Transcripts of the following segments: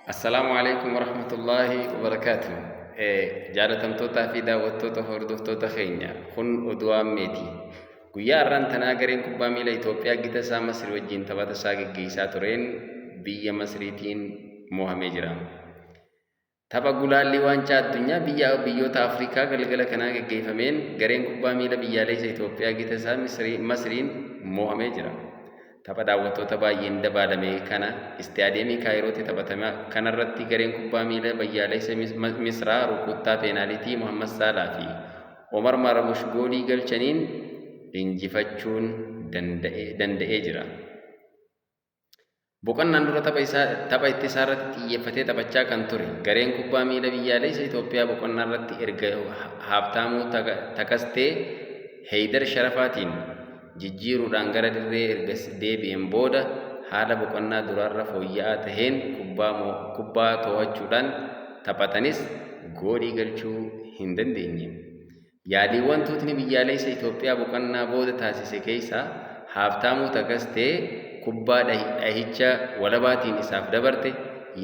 Assalamu alaikum warahmatullahi wabarakatuh. Jaalatamtoota fi daawwattoota hordoftoota keenya kun oduu ammeeti. Guyyaa har'aan tanaa gareen kubbaa miilaa Itoophiyaa gita isaa Masri wajjin taphata isaa gaggeessaa tureen biyya Masriitiin mo'amee jira. Tapha gulaallii waancaa addunyaa biyyoota Afrikaa galgala kanaa gaggeeffameen gareen kubbaa miilaa biyyaalessa Itoophiyaa gita isaa Masriin mo'amee jira. Tapha daawwattoota baay'een dabalame kana istaadiyeemii Kaayirootti taphatame kanarratti gareen kubbaa miilaa biyyaalessa Misraa rukuttaa peenaalitii Muhammad Saalaa fi Omar Marmush goolii galchaniin injifachuun danda'ee jira. Boqonnaan dura tapha ittisaa irratti xiyyeeffatee taphachaa kan ture gareen kubbaa miilaa biyyaalessa Itoophiyaa boqonnaa irratti erga Habtaamuu Takastee Heydar Sharafaatiin jijjiiruudhaan gara dirree erga deebi'een booda haala boqonnaa duraarra fooyya'aa taheen kubbaa to'achuudhaan taphatanis goolii galchuu hin dandeenye. Yaaliiwwan tuutni biyyaalessa Itoophiyaa boqonnaa booda taasise keessaa Habtaamuu Takastee kubbaa dhahicha walabaatiin isaaf dabarte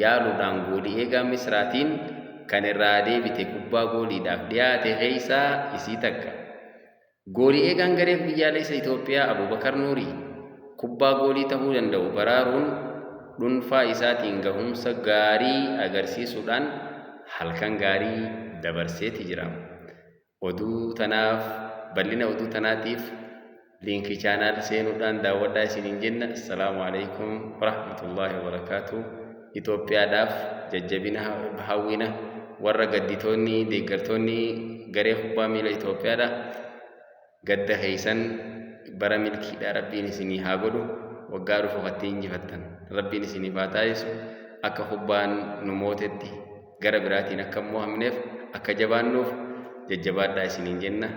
yaaluudhaan goolii eegaa Misraatiin kan irraa deebite kubbaa gooliidhaaf dhiyaate keessaa isii takka. Goolii eegaan garee biyyaalessa Itoophiyaa Abubakar Nuurii kubbaa goolii ta'uu danda'u baraaruun dhuunfaa isaatiin gahumsa gaarii agarsiisuudhaan halkan gaarii dabarseeti jira. Bal'ina oduu tanaatiif liinkii chaanaal seenuudhaan daawwadhaa isiniin jenna. Assalaamu alaikum warahmatullahi wabarakatuh. Itoophiyaadhaaf jajjabina hawwina warra gadditoonni deeggartoonni garee kubbaa miilaa Itoophiyaadha. Gadda keessan bara milkiidhaa rabbiin isinii haa godhu. Waggaa dhufu waqtii injifattan rabbiin isiniif haa taasisu. Akka kubbaan nu mootetti gara biraatiin akka mo'amneef akka jabaannuuf jajjabaadhaa isiniin jenna.